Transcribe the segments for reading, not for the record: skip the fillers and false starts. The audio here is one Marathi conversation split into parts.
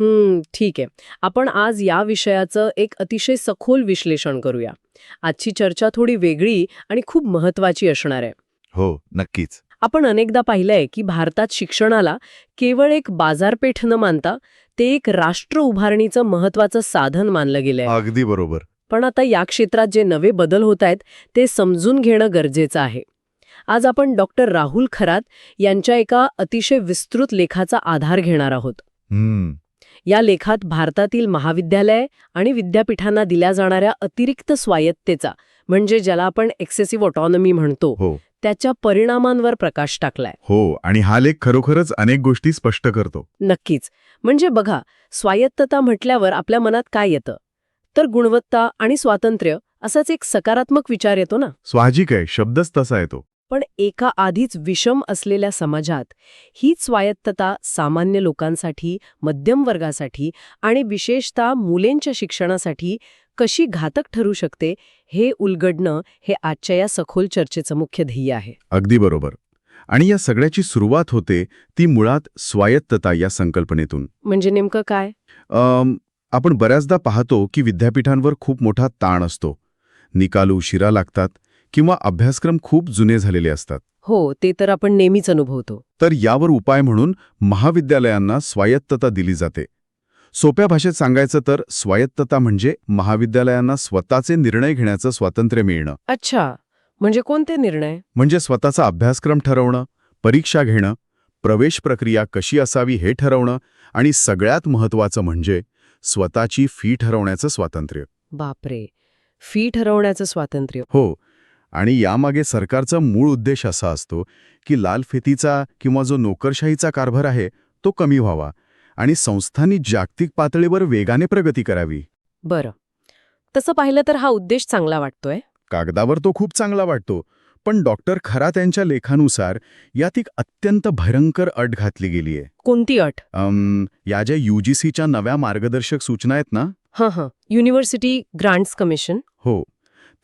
ठीक आहे. आपण आज या विषयाचं एक अतिशय सखोल विश्लेषण करूया. आजची चर्चा थोडी वेगळी आणि खूप महत्वाची असणार आहे. हो, नक्कीच. आपण अनेकदा पाहिलंय की भारतात शिक्षणाला केवळ एक बाजारपेठ न मानता ते एक राष्ट्र उभारणीचं महत्वाचं साधन मानलं गेलंय. अगदी बरोबर. पण आता या क्षेत्रात जे नवे बदल होत आहेत ते समजून घेणं गरजेचं आहे. आज आपण डॉक्टर राहुल खरात यांच्या एका अतिशय विस्तृत लेखाचा आधार घेणार आहोत. हम्म. या लेखात भारतातील महाविद्यालय आणि विद्यापीठांना दिल्या जाणाऱ्या अतिरिक्त स्वायत्तेचा, म्हणजे ज्याला आपण एक्सेसिव्ह ऑटॉनॉमी म्हणतो, हो त्याच्या परिणामांवर प्रकाश टाकलाय. हो, आणि हा लेख खरोखरच अनेक गोष्टी स्पष्ट करतो. नक्कीच. म्हणजे बघा, स्वायत्तता म्हटल्यावर आपल्या मनात काय येतं? तर गुणवत्ता आणि स्वातंत्र्य असाच एक सकारात्मक विचार येतो ना. साहजिक आहे, शब्दच तसा येतो. पण एका आधीच विषम असलेल्या समाजात हीच स्वायत्तता सामान्य लोकांसाठी, मध्यम वर्गासाठी आणि विशेषतः मुलेंच्या शिक्षणासाठी कशी घातक ठरू शकते हे उलगडणं हे आजच्या या सखोल चर्चेचं मुख्य ध्येय आहे. अगदी बरोबर. आणि या सगळ्याची सुरुवात होते ती मुळात स्वायत्तता या संकल्पनेतून. म्हणजे नेमकं काय? आपण बऱ्याचदा पाहतो की विद्यापीठांवर खूप मोठा ताण असतो. निकाल उशिरा लागतात किंवा अभ्यासक्रम खूप जुने झालेले असतात. हो, ते तर आपण नेहमीच अनुभवतो. तर यावर उपाय म्हणून महाविद्यालयांना स्वायत्तता दिली जाते. सोप्या भाषेत सांगायचं तर स्वायत्तता म्हणजे महाविद्यालयांना स्वतःचे निर्णय घेण्याचं स्वातंत्र्य मिळणं. अच्छा, म्हणजे कोणते निर्णय? म्हणजे स्वतःचा अभ्यासक्रम ठरवणं, परीक्षा घेणं, प्रवेश प्रक्रिया कशी असावी हे ठरवणं आणि सगळ्यात महत्त्वाचं म्हणजे स्वतःची फी ठरवण्याचं स्वातंत्र्य. बापरे, फी ठरवण्याचं स्वातंत्र्य. हो, आणि यामागे सरकारचा मूळ उद्देश असा असतो की लालफितीचा किंवा जो नोकरशाहीचा कारभार आहे तो कमी व्हावा आणि संस्थांनी जागतिक पातळीवर वेगाने प्रगती करावी. बरं, तसं पाहिलं तर हा उद्देश चांगला वाटतोय. कागदावर तो खूप चांगला वाटतो, पण डॉक्टर खरात यांच्या लेखानुसार यात एक अत्यंत भयंकर अट घातली गेली आहे. कोणती अट? या ज्या UGCच्या नव्या मार्गदर्शक सूचना आहेत ना, युनिव्हर्सिटी ग्रांट्स कमिशन. हो,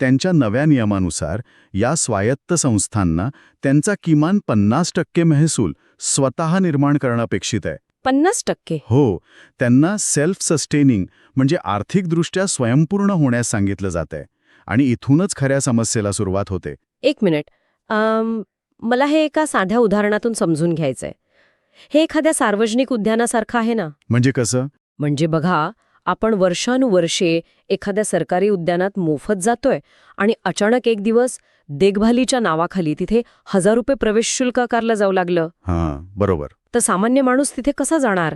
त्यांच्या नव्या नियमानुसार या स्वायत्त संस्थांना त्यांचा किमान 50% महसूल स्वतः निर्माण करणं अपेक्षित आहे. 50%? हो, त्यांना सेल्फ सस्टेनिंग म्हणजे आर्थिकदृष्ट्या स्वयंपूर्ण होण्यास सांगितलं जात आहे. आणि इथूनच खऱ्या समस्येला सुरुवात होते. एक मिनिट, मला हे एका साध्या उदाहरणातून समजून घ्यायचंय. हे एखाद्या सार्वजनिक उद्यानासारखं आहे ना? म्हणजे कसं? म्हणजे बघा, आपण वर्षानुवर्षे एखाद्या सरकारी उद्यानात मोफत जातोय आणि अचानक एक दिवस देखभालीच्या नावाखाली तिथे ₹1000 प्रवेश शुल्क आकारलं जाऊ लागलं. हां, बरोबर. तर सामान्य माणूस तिथे कसा जाणार?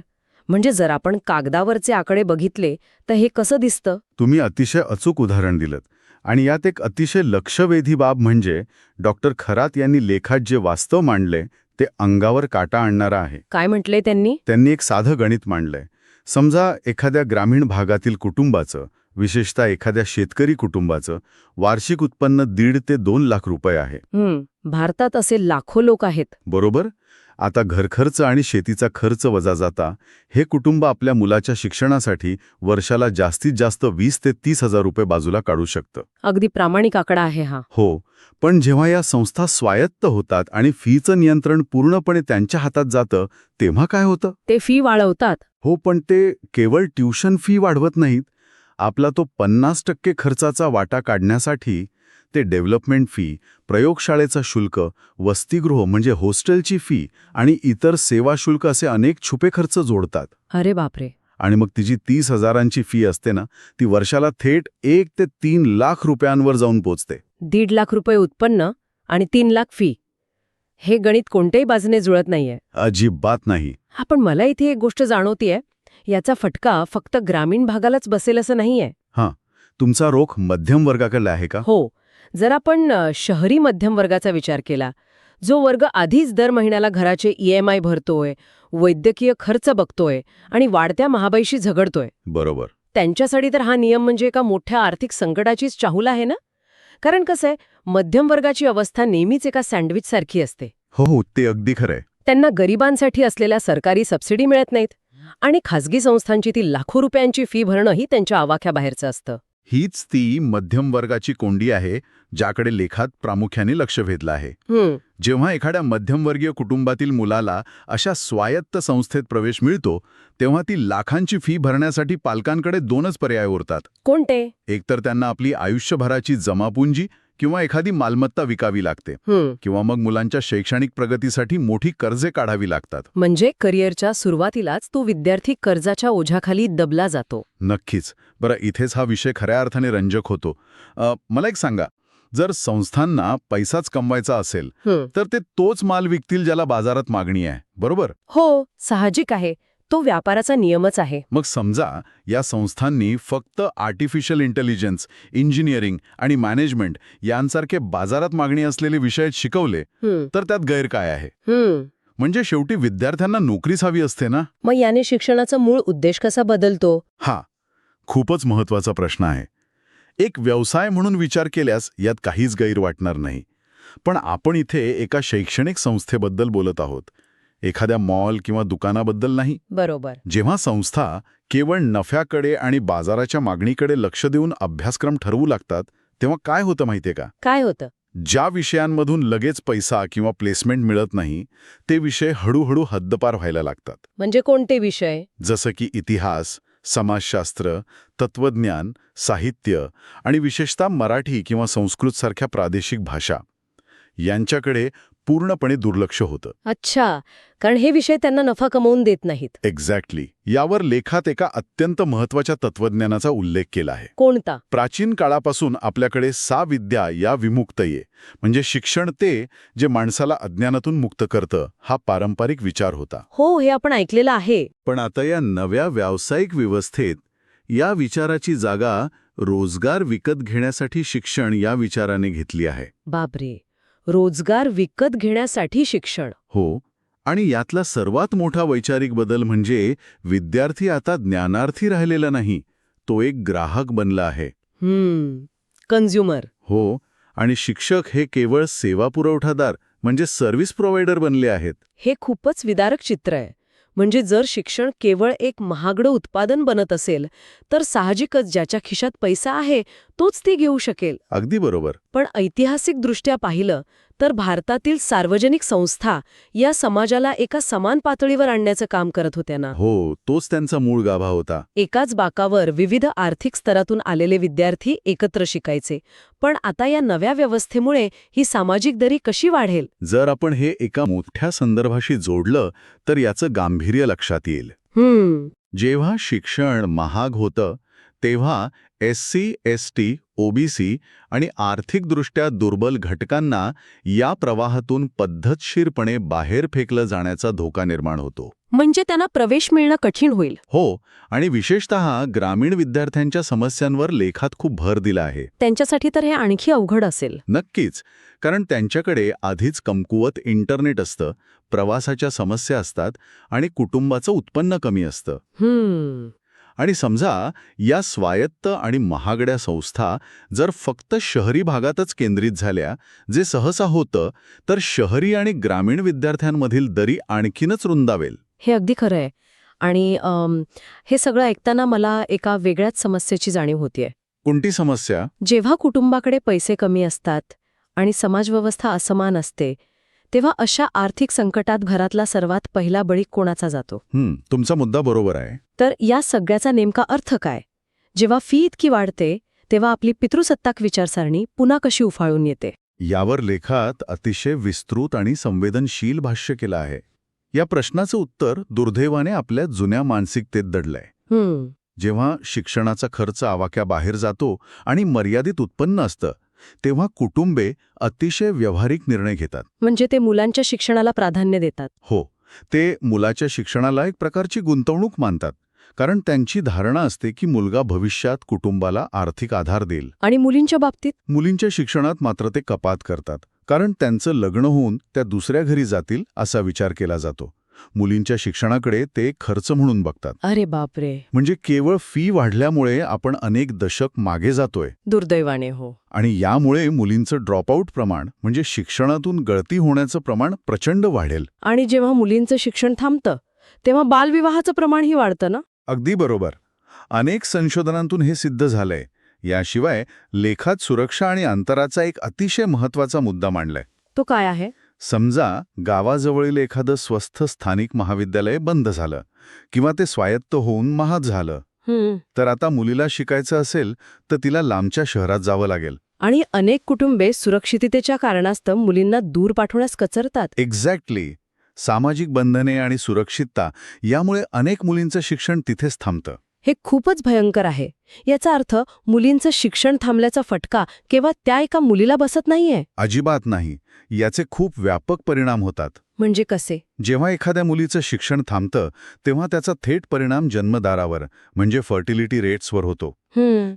म्हणजे जर आपण कागदावरचे आकडे बघितले तर हे कसं दिसतं? तुम्ही अतिशय अचूक उदाहरण दिलंत. आणि यात एक अतिशय लक्षवेधी बाब म्हणजे डॉक्टर खरात यांनी लेखात जे वास्तव मांडले ते अंगावर काटा आणणारं आहे. काय म्हटलंय त्यांनी? त्यांनी एक साधं गणित मांडलंय. समजा एखाद्या ग्रामीण भागातील कुटुंबाचं, विशेषतः एखाद्या शेतकरी कुटुंबाचं वार्षिक उत्पन्न 1.5 ते 2 लाख रुपये आहे. भारतात असे लाखो लोक आहेत. बरोबर. आता घरखर्च आणि शेतीचा खर्च वजा जाता हे कुटुंब आपल्या मुलाच्या शिक्षणासाठी वर्षाला जास्तीत जास्त 20 ते 30 हजार रुपये बाजूला काढू शकतं. अगदी प्रामाणिक आकडा आहे हा. हो, पण जेव्हा या संस्था स्वायत्त होतात आणि फीचं नियंत्रण पूर्णपणे त्यांच्या हातात जातं तेव्हा काय होतं? ते फी वाढवतात. हो, पण ते केवळ ट्युशन फी वाढवत नाहीत. आपला तो 50% खर्चाचा वाटा काढण्यासाठी ते डेव्हलपमेंट फी, प्रयोगशाळेचा शुल्क, वसतिगृह म्हणजे हॉस्टेलची फी आणि इतर सेवा शुल्क असे अनेक छुपे खर्च जोडतात. अरे बापरे. आणि मग तिची 30,000ची फी असते ना, ती वर्षाला थेट 1 ते 3 लाख रुपयांवर जाऊन पोचते. 1.5 लाख रुपये उत्पन्न आणि 3 लाख फी. हे गणित कोणत्याही बाजूने जुळत नाहीये. अजिबात नाही. पण मला इथे एक गोष्ट जाणवतीये, याचा फटका फक्त ग्रामीण भागालाच बसेल असं नाहीये. तुमचा रोख मध्यम वर्गाकडे आहे का? हो, जर आपण शहरी मध्यम वर्गाचा विचार केला, जो वर्ग आधीच दर महिन्याला घराचे EMI भरतोय, वैद्यकीय खर्च बघतोय आणि वाढत्या महागाईशी झगडतोय. बरोबर. त्यांच्यासाठी तर हा नियम म्हणजे एका मोठ्या आर्थिक संकटाचीच चाहूल आहे ना. कारण कसं आहे, मध्यम वर्गाची अवस्था नेहमीच एका सँडविच सारखी असते. हो, ते अगदी खरंय. त्यांना गरिबांसाठी असलेल्या सरकारी सबसिडी मिळत नाहीत आणि खासगी संस्थांची ती लाखो रुपयांची फी भरणंही त्यांच्या आवाक्याबाहेरचं असतं. हीच ती मध्यम वर्गाची कोंडी आहे ज्याकडे लेखात प्रामुख्याने लक्ष वेधलं आहे. जेव्हा एखाद्या मध्यमवर्गीय कुटुंबातील मुलाला अशा स्वायत्त संस्थेत प्रवेश मिळतो तेव्हा ती लाखांची फी भरण्यासाठी पालकांकडे दोनच पर्याय उरतात. कोणते? एकतर त्यांना आपली आयुष्यभराची जमापुंजी किंवा एखादी मालमत्ता विकावी लागते किंवा मग मुलांच्या शैक्षणिक प्रगतीसाठी मोठी कर्जे काढावी लागतात. म्हणजे करिअरच्या सुरुवातीलाच तो विद्यार्थी कर्जाच्या ओझ्याखाली दबला जातो. नक्कीच. बरं, इथेच हा विषय खऱ्या अर्थाने रंजक होतो. मला एक सांगा, जर संस्थांना पैसाच कमवायचा असेल तर ते तोच माल विकतील ज्याला बाजारात मागणी आहे, बरोबर? हो, साहजिक आहे. तो व्यापाराचा नियमच आहे. मग समजा या संस्थांनी फक्त आर्टिफिशियल इंटेलिजन्स, इंजिनिअरिंग आणि मॅनेजमेंट यांसारखे बाजारात मागणी असलेले विषय शिकवले तर त्यात गैर काय आहे? म्हणजे शेवटी विद्यार्थ्यांना नोकरीच हवी असते ना. मग याने शिक्षणाचा मूळ उद्देश कसा बदलतो? हा खूपच महत्वाचा प्रश्न आहे. एक व्यवसाय म्हणून विचार केल्यास यात काहीच गैर वाटणार नाही. पण आपण इथे एका शैक्षणिक संस्थेबद्दल बोलत आहोत, एखाद्या मॉल किंवा दुकानाबद्दल नाही. बरोबर. जेव्हा संस्था केवळ नफ्याकडे आणि बाजाराच्या मागणीकडे लक्ष देऊन अभ्यासक्रम ठरवू लागतात तेव्हा काय होतं माहितीये का? काय होतं? ज्या विषयांमधून लगेच पैसा किंवा प्लेसमेंट मिळत नाही ते विषय हळूहळू हद्दपार व्हायला लागतात. म्हणजे कोणते विषय? जसं की इतिहास, समाजशास्त्र, तत्वज्ञान, साहित्य आणि विशेषतः मराठी किंवा संस्कृतसारख्या प्रादेशिक भाषा यांच्याकडे पूर्णपणे दुर्लक्ष होतं. अच्छा, कारण हे विषय त्यांना नफा कमवून देत नाहीत. एक्झॅक्टली. यावर लेखात एका अत्यंत महत्वाच्या तत्वज्ञानाचा उल्लेख केला आहे. कोणता? प्राचीन काळापासून आपल्याकडे सा विद्या या विमुक्तये म्हणजे शिक्षण ते जे माणसाला अज्ञानातून मुक्त करतं हा पारंपरिक विचार होता. हो, हे आपण ऐकलेलं आहे. पण आता या नव्या व्यावसायिक व्यवस्थेत या विचाराची जागा रोजगार विकत घेण्यासाठी शिक्षण या विचाराने घेतली आहे. बापरे, रोजगार विकत घेण्यासाठी शिक्षण. हो, आणि यातला सर्वात मोठा वैचारिक बदल म्हणजे विद्यार्थी आता ज्ञानार्थी राहिलेला नाही, तो एक ग्राहक बनला आहे. कन्झ्युमर. हो, आणि शिक्षक हे केवळ सेवा पुरवठादार म्हणजे सर्व्हिस प्रोव्हायडर बनले आहेत. हे खूपच विदारक चित्र आहे. म्हणजे जर शिक्षण केवळ एक महागडं उत्पादन बनत असेल तर साहजिकच ज्याच्या खिशात पैसा आहे तोच ते घेऊ शकेल. अगदी बरोबर. पण ऐतिहासिकदृष्ट्या पाहिलं तर भारतातील सार्वजनिक संस्था या समाजाला एका समान पातळीवर आणण्याचं काम करत होत्या ना. हो, तोच त्यांचा मूळ गाभा होता. एकाच बाकावर विविध आर्थिक स्तरातून आलेले विद्यार्थी एकत्र शिकायचे. पण आता या नव्या व्यवस्थेमुळे ही सामाजिक दरी कशी वाढेल? जर आपण हे एका मोठ्या संदर्भाशी जोडलं तर याचं गांभीर्य लक्षात येईल. जेव्हा शिक्षण महाग होतं तेव्हा SC, ST, OBC आणि आर्थिकदृष्ट्या दुर्बल घटकांना या प्रवाहातून पद्धतशीरपणे बाहेर फेकलं जाण्याचा धोका निर्माण होतो. म्हणजे त्यांना प्रवेश मिळणं कठीण होईल. हो, आणि विशेषतः ग्रामीण विद्यार्थ्यांच्या समस्यांवर लेखात खूप भर दिला आहे. त्यांच्यासाठी तर हे आणखी अवघड असेल. नक्कीच, कारण त्यांच्याकडे आधीच कमकुवत इंटरनेट असतं, प्रवासाच्या समस्या असतात आणि कुटुंबाचं उत्पन्न कमी असतं. आणि समजा या स्वायत्त आणि महागड्या संस्था जर फक्त शहरी भागातच केंद्रित झाल्या, जे सहसा होतं, तर शहरी आणि ग्रामीण विद्यार्थ्यांमधील दरी आणखीनच रुंदावेल. हे अगदी खरं आहे. आणि हे सगळं ऐकताना मला एका वेगळ्याच समस्येची जाणीव होतीये. कोणती समस्या? जेव्हा कुटुंबाकडे पैसे कमी असतात आणि समाजव्यवस्था असमान असते तेव्हा अशा आर्थिक संकटात घरातला सर्वात पहिला बळी कोणाचा जातो? तुमचा मुद्दा बरोबर आहे. तर या सगळ्याचा नेमका अर्थ काय? जेव्हा फी इतकी वाढते तेव्हा आपली पितृसत्ताक विचारसरणी पुन्हा कशी उफाळून येते? यावर लेखात अतिशय विस्तृत आणि संवेदनशील भाष्य केलं आहे. या प्रश्नाचं उत्तर दुर्दैवाने आपल्या जुन्या मानसिकतेत दडलंय. जेव्हा शिक्षणाचा खर्च आवाक्याबाहेर जातो आणि मर्यादित उत्पन्न असतं तेव्हा कुटुंबे अतिशय व्यावहारिक निर्णय घेतात. म्हणजे ते मुलांच्या शिक्षणाला प्राधान्य देतात. हो, ते मुलाच्या शिक्षणाला एक प्रकारची गुंतवणूक मानतात, कारण त्यांची धारणा असते की मुलगा भविष्यात कुटुंबाला आर्थिक आधार देईल. आणि मुलींच्या बाबतीत? मुलींच्या शिक्षणात मात्र ते कपात करतात, कारण त्यांचं लग्न होऊन त्या दुसऱ्या घरी जातील असा विचार केला जातो. मुलींच्या शिक्षणाकडे ते खर्च म्हणून बघतात. अरे बापरे. म्हणजे केवळ फी वाढल्यामुळे आपण अनेक दशक मागे जातोय. दुर्दैवाने. हो. आणि यामुळे मुलींचं ड्रॉपआउट प्रमाण म्हणजे शिक्षणातून गळती होण्याचं प्रमाण प्रचंड वाढेल. आणि जेव्हा मुलींचं शिक्षण थांबतं तेव्हा बालविवाहाचं प्रमाणही वाढतं ना? अगदी बरोबर. अनेक संशोधनांतून हे सिद्ध झालंय याशिवाय लेखात सुरक्षा आणि अंतराचा एक अतिशय महत्त्वाचा मुद्दा मांडलाय. तो काय आहे? समजा गावाजवळील एखादं स्वस्थ स्थानिक महाविद्यालय बंद झालं किंवा ते स्वायत्त होऊन महाग झालं, तर आता मुलीला शिकायचं असेल तर तिला लांबच्या शहरात जावं लागेल. आणि अनेक कुटुंबे सुरक्षिततेच्या कारणास्तव मुलींना दूर पाठवण्यास कचरतात. एक्झॅक्टली. सामाजिक बंधने आणि सुरक्षितता यामुळे अनेक मुलींचं शिक्षण तिथेच थांबतं. हे खूपच भयंकर आहे. याचा अर्थ मुलींचं शिक्षण थांबल्याचा फटका केवळ त्या एका मुलीला बसत नाहीये. अजिबात नाही. याचे खूप व्यापक परिणाम होतात. म्हणजे कसे? जेव्हा एखाद्या मुलीचं शिक्षण थांबतं तेव्हा त्याचा थेट परिणाम जन्मदारावर म्हणजे फर्टिलिटी रेट्सवर होतो,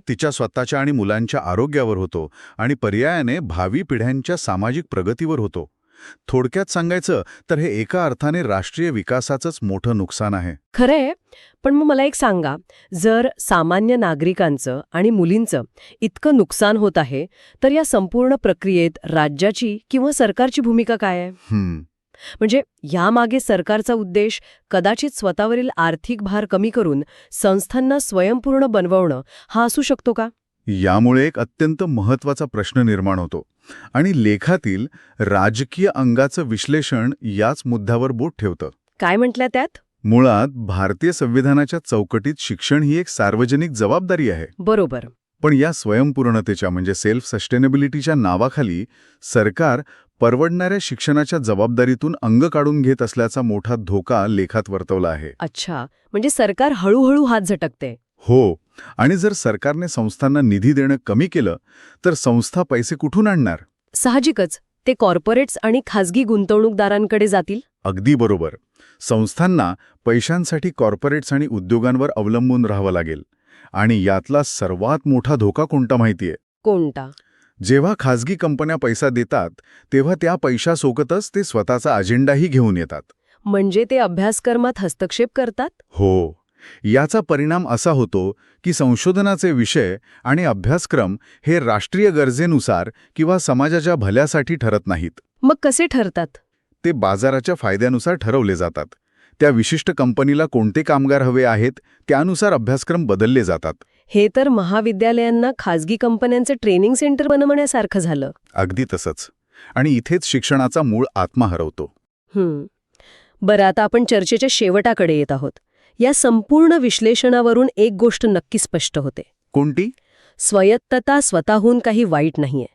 तिच्या स्वतःच्या आणि मुलांच्या आरोग्यावर होतो आणि पर्यायाने भावी पिढ्यांच्या सामाजिक प्रगतीवर होतो. थोडक्यात सांगायचं तर हे एका अर्थाने राष्ट्रीय विकासाचंच मोठं नुकसान आहे. खरंय. पण मग मला एक सांगा, जर सामान्य नागरिकांचं आणि मुलींचं इतकं नुकसान होत आहे, तर या संपूर्ण प्रक्रियेत राज्याची किंवा सरकारची भूमिका काय आहे? म्हणजे यामागे सरकारचा उद्देश कदाचित स्वतःवरील आर्थिक भार कमी करून संस्थांना स्वयंपूर्ण बनवणं हा असू शकतो का? यामुळे एक अत्यंत महत्त्वाचा प्रश्न निर्माण होतो आणि लेखातील राजकीय अंगाचं विश्लेषण याच मुद्द्यावर बोट ठेवतं. काय म्हटलं त्यात? मुळात भारतीय संविधानाच्या चौकटीत शिक्षण ही एक सार्वजनिक जबाबदारी आहे. बरोबर. पण या स्वयंपूर्णतेच्या म्हणजे सेल्फ सस्टेनेबिलिटीच्या नावाखाली सरकार परवडणाऱ्या शिक्षणाच्या जबाबदारीतून अंग काढून घेत असल्याचा मोठा धोका लेखात वर्तवला आहे. अच्छा, म्हणजे सरकार हळूहळू हात झटकते. हो. आणि जर सरकारने संस्थांना निधी देणं कमी केलं तर संस्था पैसे कुठून आणणार? साहजिकच ते कॉर्पोरेट्स आणि खासगी गुंतवणूकदारांकडे जातील. अगदी बरोबर. संस्थांना पैशांसाठी कॉर्पोरेट्स आणि उद्योगांवर अवलंबून राहावं लागेल. आणि यातला सर्वात मोठा धोका कोणता माहितीये? कोणता? जेव्हा खासगी कंपन्या पैसा देतात तेव्हा त्या पैशासोबतच ते स्वतःचा अजेंडाही घेऊन येतात. म्हणजे ते अभ्यासक्रमात हस्तक्षेप करतात? हो. याचा परिणाम असा होतो की संशोधनाचे विषय आणि अभ्यासक्रम हे राष्ट्रीय गरजेनुसार किंवा समाजाच्या भल्यासाठी ठरत नाहीत. मग कसे ठरतात? ते बाजाराच्या फायद्यानुसार ठरवले जातात. त्या विशिष्ट कंपनीला कोणते कामगार हवे आहेत त्यानुसार अभ्यासक्रम बदलले जातात. हे तर महाविद्यालयांना खासगी कंपन्यांचं ट्रेनिंग सेंटर बनवण्यासारखं झालं. अगदी तसंच. आणि इथेच शिक्षणाचा मूळ आत्मा हरवतो. बरं, आता आपण चर्चेच्या शेवटाकडे येत आहोत. या संपूर्ण विश्लेषणावरून एक गोष्ट नक्की स्पष्ट होते. कोणती? स्वायत्तता स्वतःहून काही वाईट नाहीये.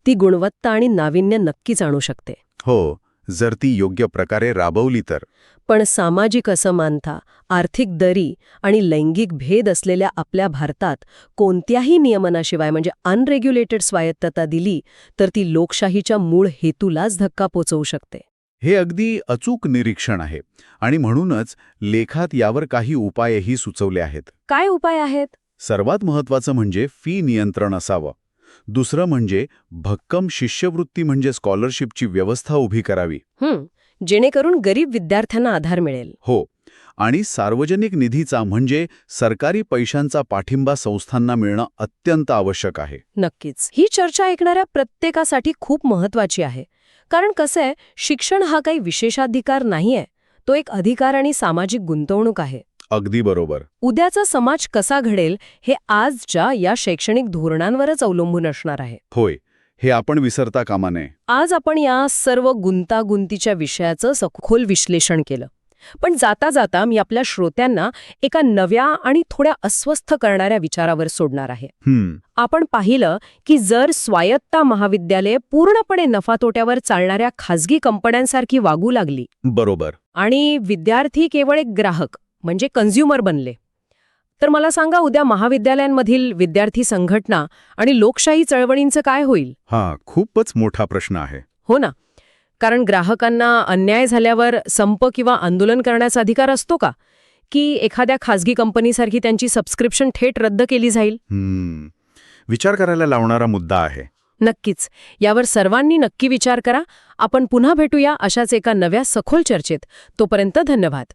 ती गुणवत्ता आणि नाविन्य नक्कीच आणू शकते. हो, जर ती योग्य प्रकारे राबवली तर. पण सामाजिक असमानता, आर्थिक दरी आणि लैंगिक भेद असलेल्या आपल्या भारतात कोणत्याही नियमनाशिवाय म्हणजे अनरेग्युलेटेड स्वायत्तता दिली तर ती लोकशाहीच्या मूळ हेतूलाच धक्का पोचवू शकते. हे अगदी अचूक निरीक्षण आहे आणि म्हणूनच लेखात यावर काही उपायही सुचवले आहेत. काय उपाय आहेत? सर्वात महत्त्वाचं म्हणजे फी नियंत्रण असावं. दुसरं म्हणजे भक्कम शिष्यवृत्ती म्हणजे स्कॉलरशिपची व्यवस्था उभी करावी. जेणेकरून गरीब विद्यार्थ्यांना आधार मिळेल. हो. आणि सार्वजनिक निधीचा म्हणजे सरकारी पैशांचा पाठिंबा संस्थांना मिळणं अत्यंत आवश्यक आहे. नक्कीच. ही चर्चा ऐकणाऱ्या प्रत्येकासाठी खूप महत्वाची आहे. कारण कसं आहे, शिक्षण हा काही विशेषाधिकार नाहीये. तो एक अधिकार आणि सामाजिक गुंतवणूक आहे. अगदी बरोबर. उद्याचा समाज कसा घडेल हे आजच्या या शैक्षणिक धोरणांवरच अवलंबून असणार आहे. होय. हे आपण विसरता कामा नये. आज आपण या सर्व गुंतागुंतीच्या विषयाचं सखोल विश्लेषण केलं. पण जाता जाता मी आपल्या श्रोत्यांना एका नव्या आणि थोड्या अस्वस्थ करणाऱ्या विचारावर सोडणार आहे. आपण पाहिलं की जर स्वायत्त महाविद्यालये पूर्णपणे नफातोट्यावर चालणाऱ्या खासगी कंपन्यांसारखी वागू लागली, बरोबर, आणि विद्यार्थी केवळ एक ग्राहक म्हणजे कन्झ्युमर बनले, तर मला सांगा उद्या महाविद्यालयांमधील विद्यार्थी संघटना आणि लोकशाही चळवळींचं काय होईल? हा खूपच मोठा प्रश्न आहे. हो ना. कारण ग्राहकांना अन्याय झाल्यावर संप किंवा आंदोलन करण्याचा अधिकार असतो का? की एखाद्या खासगी कंपनीसारखी त्यांची सबस्क्रिप्शन थेट रद्द केली जाईल? विचार करायला लावणारा मुद्दा आहे. नक्कीच. यावर सर्वांनी नक्की विचार करा. आपण पुन्हा भेटूया अशाच एका नव्या सखोल चर्चेत. तोपर्यंत धन्यवाद.